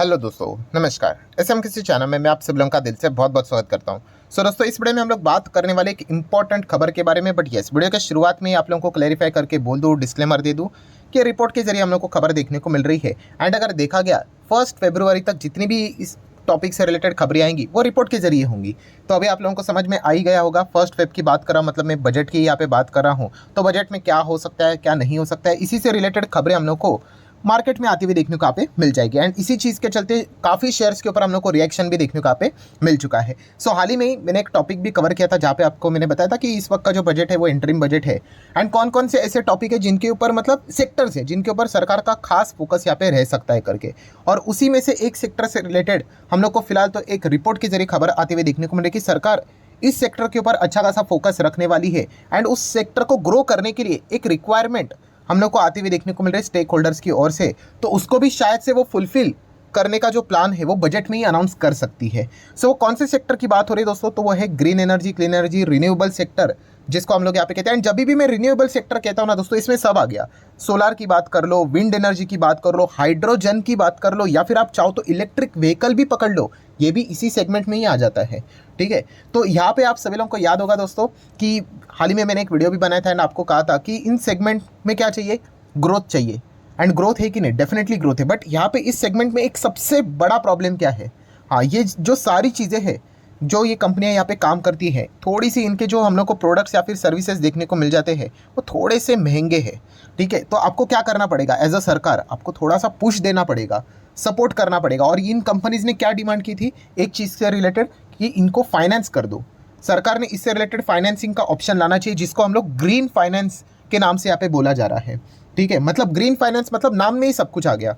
Hello दोस्तों, नमस्कार। किसी चैनल में मैं आप सब लोगों का दिल से बहुत बहुत स्वागत करता हूं। दोस्तों, इस वीडियो में हम लोग बात करने वाले एक इंपॉर्टेंट खबर के बारे में। बट यस, वीडियो के शुरुआत में आप लोगों को क्लैरिफाई करके बोल दूँ, डिस्क्लेमर दे दूँ कि रिपोर्ट के जरिए हम लोग को खबर देखने को मिल रही है। एंड अगर देखा गया 1 फरवरी तक जितनी भी इस टॉपिक से रिलेटेड खबरें आएंगी वो रिपोर्ट के जरिए होंगी। तो अभी आप लोगों को समझ में आ ही गया होगा। 1 फेब की बात कर रहा हूँ, मतलब मैं बजट की यहाँ पे बात कर रहा हूँ। तो बजट में क्या हो सकता है, क्या नहीं हो सकता है, इसी से रिलेटेड खबरें हम लोग को मार्केट में आती हुई देखने को यहाँ पे मिल जाएगी। एंड इसी चीज़ के चलते काफ़ी शेयर्स के ऊपर हम लोग को रिएक्शन भी देखने को यहाँ पे मिल चुका है। हाल ही में मैंने एक टॉपिक भी कवर किया था जहाँ पे आपको मैंने बताया था कि इस वक्त का जो बजट है वो इंटरिम बजट है। एंड कौन कौन से ऐसे टॉपिक है जिनके ऊपर मतलब सेक्टर्स है जिनके ऊपर सरकार का खास फोकस यहाँ पे रह सकता है करके। और उसी में से एक सेक्टर से रिलेटेड हम लोग को फिलहाल तो एक रिपोर्ट के जरिए खबर आती हुई देखने को मिल रही है कि सरकार इस सेक्टर के ऊपर अच्छा खासा फोकस रखने वाली है। एंड उस सेक्टर को ग्रो करने के लिए एक रिक्वायरमेंट हम लोग को आती हुई देखने को मिल रही है स्टेक होल्डर्स की ओर से। तो उसको भी शायद से वो फुलफिल करने का जो प्लान है वो बजट में ही अनाउंस कर सकती है। वो कौन से सेक्टर की बात हो रही है दोस्तों? तो वो है green energy, clean energy, renewable sector, जिसको हम लोग यहाँ पे कहते हैं। एंड जब भी मैं रिन्यूएबल सेक्टर कहता हूँ ना दोस्तों, इसमें सब आ गया। सोलार की बात कर लो, विंड एनर्जी की बात कर लो, हाइड्रोजन की बात कर लो, या फिर आप चाहो तो इलेक्ट्रिक व्हीकल भी पकड़ लो, ये भी इसी सेगमेंट में ही आ जाता है। ठीक है, तो यहाँ पे आप सभी लोगों को याद होगा दोस्तों कि हाल ही में मैंने एक वीडियो भी बनाया था एंड आपको कहा था कि इन सेगमेंट में क्या चाहिए, ग्रोथ चाहिए। एंड ग्रोथ है कि नहीं? डेफिनेटली ग्रोथ है। बट यहाँ पे इस सेगमेंट में एक सबसे बड़ा प्रॉब्लम क्या है? हाँ, ये जो सारी चीज़ें हैं जो ये कंपनियां यहाँ पे काम करती हैं, थोड़ी सी इनके जो हम लोग को प्रोडक्ट्स या फिर सर्विसेज देखने को मिल जाते हैं वो थोड़े से महंगे हैं। ठीक है, तो आपको क्या करना पड़ेगा एज अ सरकार? आपको थोड़ा सा पुश देना पड़ेगा, सपोर्ट करना पड़ेगा। और इन कंपनीज ने क्या डिमांड की थी एक चीज़ से रिलेटेड कि इनको फाइनेंस कर दो। सरकार ने इससे रिलेटेड फाइनेंसिंग का ऑप्शन लाना चाहिए, जिसको हम लोग ग्रीन फाइनेंस के नाम से यहाँ पे बोला जा रहा है। ठीक है, मतलब ग्रीन फाइनेंस मतलब नाम में ही सब कुछ आ गया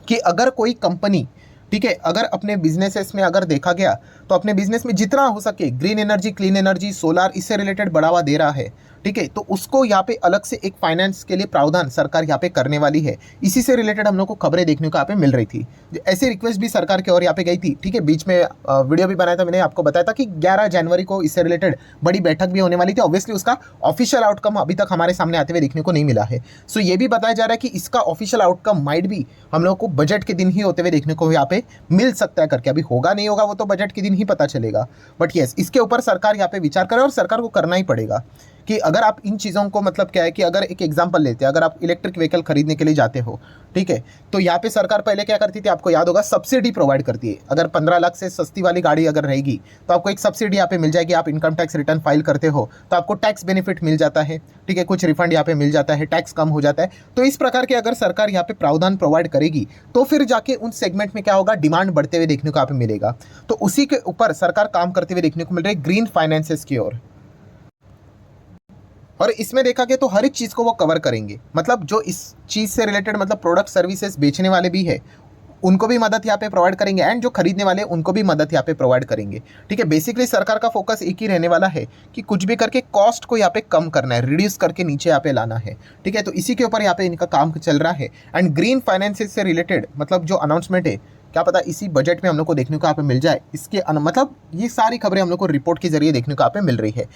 कि अगर कोई कंपनी, ठीक है, अगर अपने बिजनेसेस में अगर देखा गया तो अपने बिजनेस में जितना हो सके green energy, clean energy, solar, इससे रिलेटेड बढ़ावा दे रहा है, ठीक है, तो उसको यहाँ पे अलग से एक फाइनेंस के लिए प्रावधान सरकार यहाँ पे करने वाली है। इसी से रिलेटेड हम लोग को खबरें देखने को यहाँ पे मिल रही थी। ऐसी रिक्वेस्ट भी सरकार की ओर यहाँ पे गई थी। ठीक है, बीच में वीडियो भी बनाया था, मैंने आपको बताया था कि 11 जनवरी को इससे रिलेटेड बड़ी बैठक भी होने वाली थी। ऑब्वियसली उसका ऑफिशियल आउटकम अभी तक हमारे सामने आते हुए देखने को नहीं मिला है। ये भी बताया जा रहा है कि इसका ऑफिशियल आउटकम माइट भी हम लोग को बजट के दिन ही होते हुए देखने को यहाँ पे मिल सकता है करके। अभी होगा नहीं होगा वो तो बजट के दिन ही पता चलेगा। बट यस, इसके ऊपर सरकार यहाँ पे विचार करे और सरकार को करना ही पड़ेगा कि अगर आप इन चीज़ों को मतलब क्या है कि अगर एक एग्जांपल लेते हैं, अगर आप इलेक्ट्रिक व्हीकल खरीदने के लिए जाते हो, ठीक है, तो यहाँ पे सरकार पहले क्या करती थी आपको याद होगा, सब्सिडी प्रोवाइड करती है। अगर 15 लाख से सस्ती वाली गाड़ी अगर रहेगी तो आपको एक सब्सिडी यहाँ पे मिल जाएगी। आप इनकम टैक्स रिटर्न फाइल करते हो तो आपको टैक्स बेनिफिट मिल जाता है। ठीक है, कुछ रिफंड यहाँ पे मिल जाता है, टैक्स कम हो जाता है। तो इस प्रकार के अगर सरकार यहाँ पे प्रावधान प्रोवाइड करेगी तो फिर जाके उन सेगमेंट में क्या होगा, डिमांड बढ़ते हुए देखने को यहाँ पे मिलेगा। तो उसी के ऊपर सरकार काम करते हुए देखने को मिल रही है ग्रीन फाइनेंसेस की ओर। और इसमें देखा गया तो हर एक चीज़ को वो कवर करेंगे। मतलब जो इस चीज़ से रिलेटेड मतलब प्रोडक्ट सर्विसेज बेचने वाले भी है उनको भी मदद यहाँ पे प्रोवाइड करेंगे, एंड जो खरीदने वाले हैं उनको भी मदद यहाँ पे प्रोवाइड करेंगे। ठीक है, बेसिकली सरकार का फोकस एक ही रहने वाला है कि कुछ भी करके कॉस्ट को यहाँ पे कम करना है, रिड्यूस करके नीचे यहाँ पे लाना है। ठीक है, तो इसी के ऊपर यहाँ पे इनका काम चल रहा है। एंड ग्रीन फाइनेंसेस से रिलेटेड मतलब जो अनाउंसमेंट है, क्या पता इसी बजट में हम लोग को देखने को यहाँ पे मिल जाए। इसके मतलब ये सारी खबरें हम लोग को रिपोर्ट के जरिए देखने को यहाँ पे मिल रही है।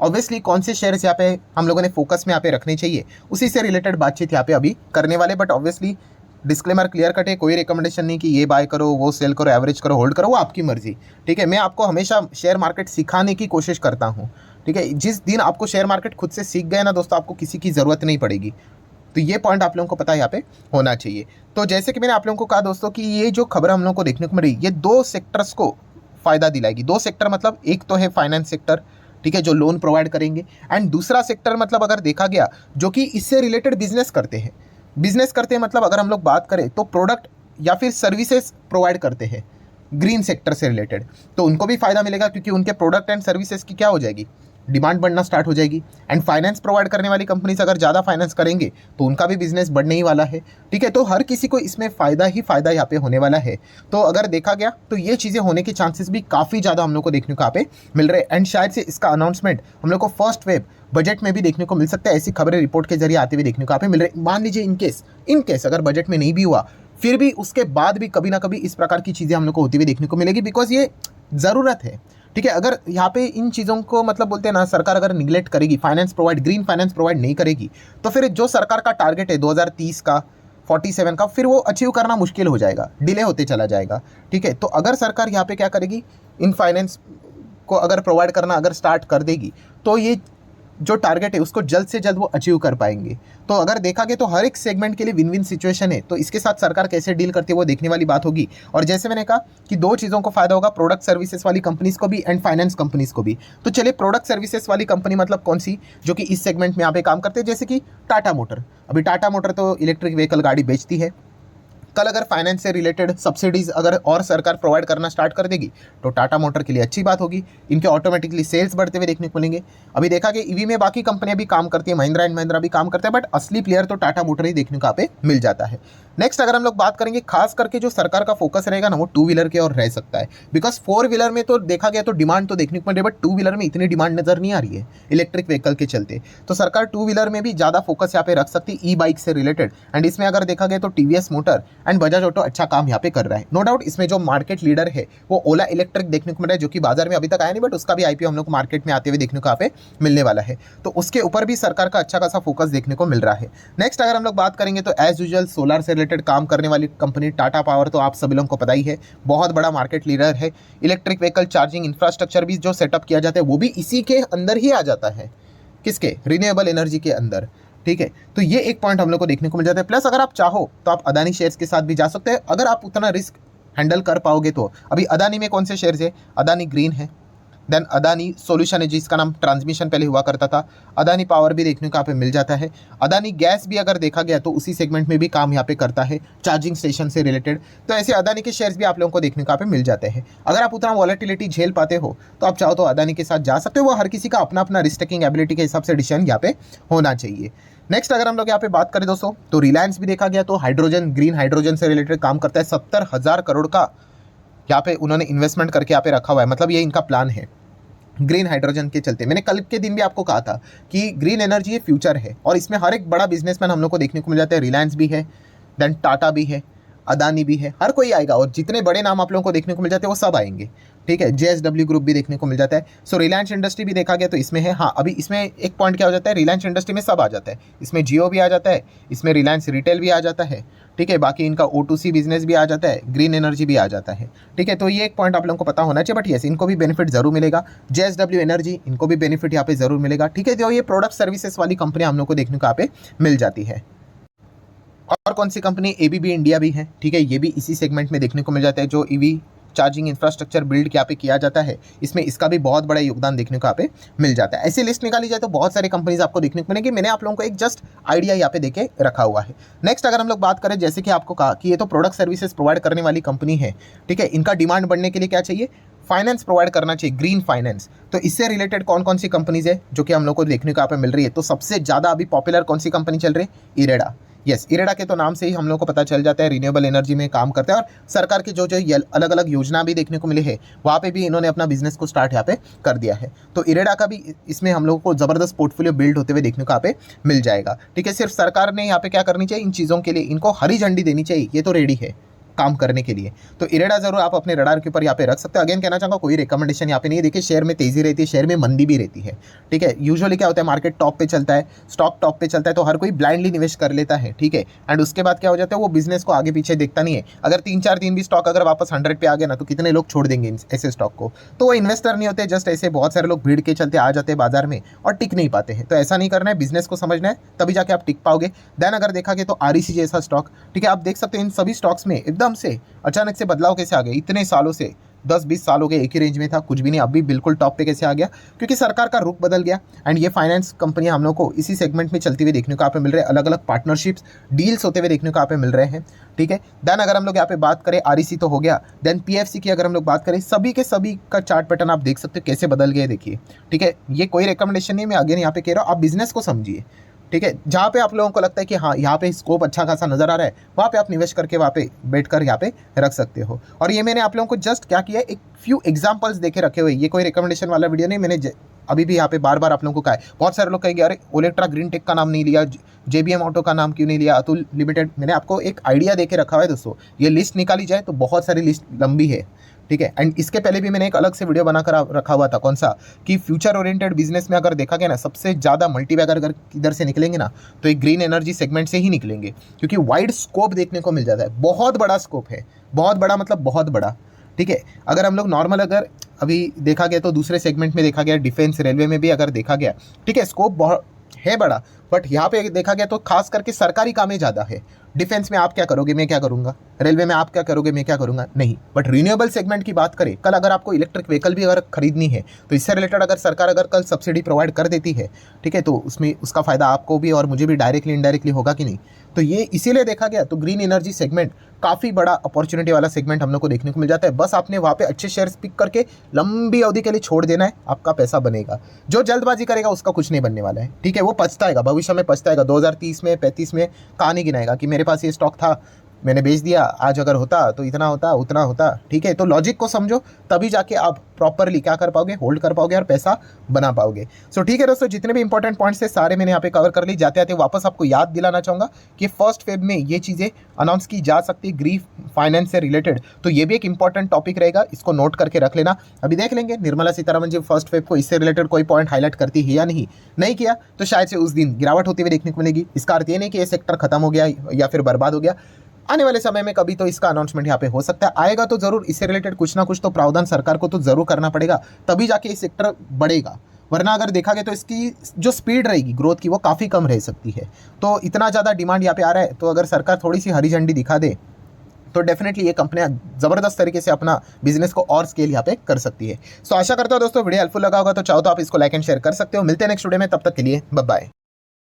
ऑब्वियसली कौन से शेयर्स यहाँ पे हम लोगों ने फोकस में यहाँ पे रखने चाहिए, उसी से रिलेटेड बातचीत यहाँ पे अभी करने वाले। But obviously disclaimer clear cut है, कोई रिकमेंडेशन नहीं कि ये बाय करो, वो सेल करो, एवरेज करो, होल्ड करो, वो आपकी मर्जी। ठीक है, मैं आपको हमेशा शेयर मार्केट सिखाने की कोशिश करता हूँ। ठीक है, जिस दिन आपको शेयर मार्केट खुद से सीख गए ना दोस्तों, आपको किसी की ज़रूरत नहीं पड़ेगी। तो ये पॉइंट आप लोगों को पता यहाँ पे होना चाहिए। तो जैसे कि मैंने आप लोगों को कहा दोस्तों कि ये जो खबर हम लोगों को देखने को मिल रही है, ये 2 सेक्टर्स को फ़ायदा दिलाएगी। 2 सेक्टर मतलब एक तो है फाइनेंस सेक्टर, ठीक है, जो लोन प्रोवाइड करेंगे। एंड दूसरा सेक्टर मतलब अगर देखा गया जो कि इससे रिलेटेड बिजनेस करते हैं। मतलब अगर हम लोग बात करें तो प्रोडक्ट या फिर सर्विसेज प्रोवाइड करते हैं ग्रीन सेक्टर से रिलेटेड, तो उनको भी फ़ायदा मिलेगा क्योंकि उनके प्रोडक्ट एंड सर्विसेज की क्या हो जाएगी, डिमांड बढ़ना स्टार्ट हो जाएगी। एंड फाइनेंस प्रोवाइड करने वाली कंपनीज अगर ज़्यादा फाइनेंस करेंगे तो उनका भी बिजनेस बढ़ने ही वाला है। ठीक है, तो हर किसी को इसमें फ़ायदा ही फ़ायदा यहाँ पे होने वाला है। तो अगर देखा गया तो ये चीज़ें होने के चांसेस भी काफ़ी ज़्यादा हम लोग को देखने को यहाँ पे मिल रहे हैं। एंड शायद से इसका अनाउंसमेंट हम लोग को 1 वेब बजट में भी देखने को मिल सकता है। ऐसी खबरें रिपोर्ट के जरिए आते हुए देखने को यहाँ पे मिल रही है। मान लीजिए इनकेस अगर बजट में नहीं भी हुआ, फिर भी उसके बाद भी कभी ना कभी इस प्रकार की चीज़ें हम लोग को होती हुई देखने को मिलेगी, बिकॉज ये ज़रूरत है। ठीक है, अगर यहाँ पे इन चीज़ों को मतलब बोलते हैं ना, सरकार अगर निगलेक्ट करेगी, finance provide, green finance provide नहीं करेगी, तो फिर जो सरकार का टारगेट है 2030 का, 47 का, फिर वो अचीव करना मुश्किल हो जाएगा, डिले होते चला जाएगा। ठीक है, तो अगर सरकार यहाँ पे क्या करेगी, इन फाइनेंस को अगर प्रोवाइड करना अगर स्टार्ट कर देगी तो ये जो टारगेट है उसको जल्द से जल्द वो अचीव कर पाएंगे। तो अगर देखा गया तो हर एक सेगमेंट के लिए विन विन सिचुएशन है। तो इसके साथ सरकार कैसे डील करती है वो देखने वाली बात होगी। और जैसे मैंने कहा कि दो चीज़ों को फायदा होगा, प्रोडक्ट सर्विसेज वाली कंपनीज को भी एंड फाइनेंस कंपनीज को भी। तो चलिए, प्रोडक्ट सर्विसेज वाली कंपनी मतलब कौन सी, जो कि इस सेगमेंट में यहाँ पे काम करते हैं, जैसे कि टाटा मोटर। अभी टाटा मोटर तो इलेक्ट्रिक व्हीकल गाड़ी बेचती है। कल अगर फाइनेंस से रिलेटेड सब्सिडीज अगर और सरकार प्रोवाइड करना स्टार्ट कर देगी तो टाटा मोटर के लिए अच्छी बात होगी, इनके ऑटोमेटिकली सेल्स बढ़ते हुए देखने को मिलेंगे। अभी देखा कि ईवी में बाकी कंपनियां भी काम करती है, महिंद्रा एंड महिंद्रा भी काम करते हैं, बट असली प्लेयर तो टाटा मोटर ही देखने को यहाँ पे मिल जाता है। नेक्स्ट अगर हम लोग बात करेंगे, खास करके जो सरकार का फोकस रहेगा ना वो टू व्हीलर के और रह सकता है। बिकॉज फोर व्हीलर में तो देखा गया तो डिमांड तो देखने को मिल रही है, बट टू व्हीलर में इतनी डिमांड नजर नहीं आ रही है इलेक्ट्रिक व्हीकल के चलते। तो सरकार टू व्हीलर में भी ज़्यादा फोकस यहाँ पे रख सकती है, ई बाइक से रिलेटेड। एंड इसमें अगर देखा गया तो TVS motor and Bajaj auto अच्छा काम यहाँ पे कर रहा है। नो डाउट इसमें जो मार्केट लीडर है वो ओला इलेक्ट्रिक देखने को मिल रहा है, जो कि बाजार में अभी तक आया नहीं, बट उसका भी आईपीओ हम लोग को मार्केट में आते हुए देखने को यहाँ पे मिलने वाला है। तो उसके ऊपर भी सरकार का अच्छा खासा फोकस देखने को मिल रहा है। नेक्स्ट अगर हम लोग बात करेंगे तो एज यूजुअल सोलर से रिलेटेड काम करने वाली कंपनी टाटा पावर, तो आप सभी लोगों को पता ही है बहुत बड़ा मार्केट लीडर है। इलेक्ट्रिक व्हीकल चार्जिंग इंफ्रास्ट्रक्चर भी जो सेटअप किया जाता है वो भी इसी के अंदर ही आ जाता है, किसके, रिन्यूएबल एनर्जी के अंदर। ठीक है, तो ये एक पॉइंट हम लोग को देखने को मिल जाता है। प्लस अगर आप चाहो तो आप अदानी शेयर्स के साथ भी जा सकते हैं, अगर आप उतना रिस्क हैंडल कर पाओगे तो। अभी अदानी में कौन से शेयर्स है, अदानी ग्रीन है, देन अदानी सोल्यूशन है जिसका नाम ट्रांसमिशन पहले हुआ करता था, अदानी पावर भी देखने को यहाँ पे मिल जाता है, अदानी गैस भी अगर देखा गया तो उसी सेगमेंट में भी काम यहाँ पे करता है चार्जिंग स्टेशन से रिलेटेड। तो ऐसे अदानी के शेयर्स भी आप लोगों को देखने को यहाँ पे मिल जाते हैं। अगर आप उतना वॉलेटिलिटी झेल पाते हो तो आप चाहो तो अदानी के साथ जा सकते हो, वो हर किसी का अपना अपना रिस्क टेकिंग एबिलिटी के हिसाब से डिसीजन यहाँ पे होना चाहिए। नेक्स्ट अगर हम लोग यहाँ पे बात करें दोस्तों तो रिलायंस भी देखा गया तो हाइड्रोजन, ग्रीन हाइड्रोजन से रिलेटेड काम करता है। 70,000 करोड़ का यहाँ पे उन्होंने इन्वेस्टमेंट करके यहाँ पे रखा हुआ है, मतलब ये इनका प्लान है ग्रीन हाइड्रोजन के चलते। मैंने कल के दिन भी आपको कहा था कि ग्रीन एनर्जी ये फ्यूचर है और इसमें हर एक बड़ा बिजनेसमैन हम लोग को देखने को मिल जाता है। रिलायंस भी है, देन टाटा भी है, अदानी भी है, हर कोई आएगा और जितने बड़े नाम आप लोगों को देखने को मिल जाते हैं वो सब आएंगे। ठीक है, JSW ग्रुप भी देखने को मिल जाता है। सो रिलायंस इंडस्ट्री भी देखा गया तो इसमें है। हाँ, अभी इसमें एक पॉइंट क्या हो जाता है, रिलायंस इंडस्ट्री में सब आ जाता है, इसमें जियो भी आ जाता है, इसमें रिलायंस रिटेल भी आ जाता है। ठीक है, बाकी इनका O2C बिजनेस भी आ जाता है, ग्रीन एनर्जी भी आ जाता है। ठीक है, तो ये एक पॉइंट आप लोगों को पता होना चाहिए। बट यस, इनको भी बेनिफिट जरूर मिलेगा। JSW एनर्जी, इनको भी बेनिफिट यहाँ पे जरूर मिलेगा। ठीक है, जो ये प्रोडक्ट सर्विसेज वाली कंपनी हम लोग को देखने को यहाँ पे मिल जाती है। और कौन सी कंपनी, ABB इंडिया भी है। ठीक है, ये भी इसी सेगमेंट में देखने को मिल जाता है जो EV चार्जिंग इंफ्रास्ट्रक्चर बिल्ड यहाँ पे किया जाता है, इसमें इसका भी बहुत बड़ा योगदान देखने को यहाँ पे मिल जाता है। ऐसी लिस्ट निकाली जाए तो बहुत सारी कंपनीज आपको देखने को मिलेंगी। मैंने आप लोगों को एक जस्ट आइडिया यहाँ पे देके रखा हुआ है। नेक्स्ट अगर हम लोग बात करें, जैसे कि आपको कहा कि ये तो प्रोडक्ट सर्विसेज प्रोवाइड करने वाली कंपनी है। ठीक है, इनका डिमांड बढ़ने के लिए क्या चाहिए, फाइनेंस प्रोवाइड करना चाहिए, ग्रीन फाइनेंस। तो इससे रिलेटेड कौन कौन सी कंपनीज है जो कि हम लोग को देखने को यहाँ पे मिल रही है, तो सबसे ज़्यादा अभी पॉपुलर कौन सी कंपनी चल रही है, इरेडा। यस, इरेडा के तो नाम से ही हम लोग को पता चल जाता है रिन्यूएबल एनर्जी में काम करते हैं और सरकार की जो जो अलग अलग योजना भी देखने को मिली है वहाँ पे भी इन्होंने अपना बिजनेस को स्टार्ट यहाँ पे कर दिया है। तो इरेडा का भी इसमें हम लोगों को ज़बरदस्त पोर्टफोलियो बिल्ड होते हुए देखने को यहाँ पे मिल जाएगा। ठीक है, सिर्फ सरकार ने यहाँ पे क्या करनी चाहिए, इन चीज़ों के लिए इनको हरी झंडी देनी चाहिए, ये तो रेडी है काम करने के लिए। तो इरेडा जरूर आप अपने रडार के ऊपर यहाँ पे रख सकते हो। अगेन कहना चाहूँगा कोई रिकमेंडेशन यहाँ पे नहीं है। देखिए, शेयर में तेजी रहती है, शेयर में मंदी भी रहती है। ठीक है, यूजुअली क्या होता है, मार्केट टॉप पे चलता है, स्टॉक टॉप पे चलता है तो हर कोई ब्लाइंडली निवेश कर लेता है। ठीक है, एंड उसके बाद क्या हो जाता है, वो बिजनेस को आगे पीछे देखता नहीं है। अगर 3-4 दिन भी स्टॉक अगर वापस 100 पे आ गया ना तो कितने लोग छोड़ देंगे ऐसे स्टॉक को। तो वो इन्वेस्टर नहीं होते, जस्ट ऐसे बहुत सारे लोग भीड़ के चलते आ जाते हैं बाजार में और टिक नहीं पाते हैं। तो ऐसा नहीं करना है, बिजनेस को समझना है, तभी जाके आप टिक पाओगे। देन अगर देखा गया तो REC जैसा स्टॉक, ठीक है, आप देख सकते हैं इन सभी स्टॉक्स में एकदम से अचानक से बदलाव कैसे आ गया। इतने सालों से 10-20 साल हो गए एक ही रेंज में था, कुछ भी नहीं, अभी बिल्कुल टॉप पे कैसे आ गया, क्योंकि सरकार का रुख बदल गया। एंड ये फाइनेंस कंपनियां हम लोग को इसी सेगमेंट में चलती हुई देखने को यहाँ पे मिल रहे हैं, अलग अलग पार्टनरशिप्स डील्स होते हुए देखने को यहाँ पे मिल रहे हैं। ठीक है, देन अगर हम लोग यहाँ पे बात करें, REC तो हो गया, देन PFC की अगर हम लोग बात करें, सभी के सभी का चार्ट पैटर्न आप देख सकते हो कैसे बदल गए, देखिए। ठीक है, ये कोई रिकमेंडेशन नहीं, मैं अगेन यहाँ पे कह रहा हूँ, आप बिजनेस को समझिए। ठीक है, जहाँ पे आप लोगों को लगता है कि हाँ यहाँ पे स्कोप अच्छा खासा नजर आ रहा है, वहाँ पे आप निवेश करके वहाँ पे बैठकर यहाँ पे रख सकते हो। और ये मैंने आप लोगों को जस्ट क्या किया है, एक फ्यू एग्जांपल्स देके रखे हुए, ये कोई रिकमेंडेशन वाला वीडियो नहीं, मैंने अभी भी यहाँ पे बार बार आप लोगों को कहा है, बहुत सारे लोग कहेंगे अरे ओलेक्ट्रा ग्रीन टेक का नाम नहीं लिया, JBM ऑटो का नाम क्यों नहीं लिया, अतुल लिमिटेड। मैंने आपको एक आइडिया देके रखा हुआ है दोस्तों, ये लिस्ट निकाली जाए तो बहुत सारी लिस्ट लंबी है, ठीक है। एंड इसके पहले भी मैंने एक अलग से वीडियो बनाकर रखा हुआ था, कौन सा, कि फ्यूचर ओरिएंटेड बिजनेस में अगर देखा गया ना, सबसे ज़्यादा मल्टीबैगर अगर इधर से निकलेंगे ना तो एक ग्रीन एनर्जी सेगमेंट से ही निकलेंगे, क्योंकि वाइड स्कोप देखने को मिल जाता है, बहुत बड़ा स्कोप है, बहुत बड़ा मतलब बहुत बड़ा, ठीक है। अगर हम लोग नॉर्मल अगर अभी देखा गया तो दूसरे सेगमेंट में देखा गया, डिफेंस रेलवे में भी अगर देखा गया, ठीक है, स्कोप बहुत है बड़ा, बट यहाँ पे देखा गया तो खास करके सरकारी कामें ज़्यादा है। डिफेंस में आप क्या करोगे, मैं क्या करूँगा, रेलवे में आप क्या करोगे, मैं क्या करूँगा, नहीं। बट रिन्यूएबल सेगमेंट की बात करें, कल अगर आपको इलेक्ट्रिक व्हीकल भी अगर खरीदनी है तो इससे रिलेटेड अगर सरकार अगर कल सब्सिडी प्रोवाइड कर देती है, ठीक है, तो उसमें उसका फ़ायदा आपको भी और मुझे भी डायरेक्टली इनडायरेक्टली होगा कि नहीं। तो ये इसीलिए देखा गया तो ग्रीन एनर्जी सेगमेंट काफ़ी बड़ा अपॉर्चुनिटी वाला सेगमेंट हम लोग को देखने को मिल जाता है। बस आपने वहाँ पे अच्छे शेयर्स पिक करके लंबी अवधि के लिए छोड़ देना है, आपका पैसा बनेगा। जो जल्दबाजी करेगा उसका कुछ नहीं बनने वाला है, ठीक है, वो पछताएगा, भविष्य में पछताएगा, 2030 में 35 में कहानी गिनाएगा कि मेरे पास ये स्टॉक था, मैंने बेच दिया, आज अगर होता तो इतना होता, उतना होता, ठीक है। तो लॉजिक को समझो, तभी जाके आप प्रॉपरली क्या कर पाओगे, होल्ड कर पाओगे और पैसा बना पाओगे। सो ठीक है दोस्तों, जितने भी इंपॉर्टेंट पॉइंट्स थे सारे मैंने यहाँ पे कवर कर ली। जाते आते वापस आपको याद दिलाना चाहूँगा कि 1 फेब में ये चीज़ें अनाउंस की जा सकती है ग्रीन फाइनेंस से रिलेटेड, तो ये भी एक इंपॉर्टेंट टॉपिक रहेगा, इसको नोट करके रख लेना। अभी देख लेंगे निर्मला सीतारमण जी 1 फेब को इससे रिलेटेड कोई पॉइंट हाईलाइट करती है या नहीं किया तो शायद से उस दिन गिरावट होती हुई देखने को मिलेगी। इसका अर्थ ये नहीं कि ये सेक्टर खत्म हो गया या फिर बर्बाद हो गया, आने वाले समय में कभी तो इसका अनाउंसमेंट यहाँ पे हो सकता है, आएगा तो जरूर, इससे रिलेटेड कुछ ना कुछ तो प्रावधान सरकार को तो जरूर करना पड़ेगा, तभी जाके ये सेक्टर बढ़ेगा। वरना अगर देखा गया तो इसकी जो स्पीड रहेगी ग्रोथ की वो काफ़ी कम रह सकती है। तो इतना ज़्यादा डिमांड यहाँ पे आ रहा है, तो अगर सरकार थोड़ी सी हरी झंडी दिखा दे तो डेफिनेटली ये कंपनियां ज़बरदस्त तरीके से अपना बिजनेस को और स्केल यहाँ पे कर सकती है। सो आशा करता हूँ दोस्तों वीडियो हेल्पफुल लगा होगा, तो चाहो तो आप इसको लाइक एंड शेयर कर सकते हो। मिलते हैं नेक्स्ट वीडियो में, तब तक के लिए बाय बाय।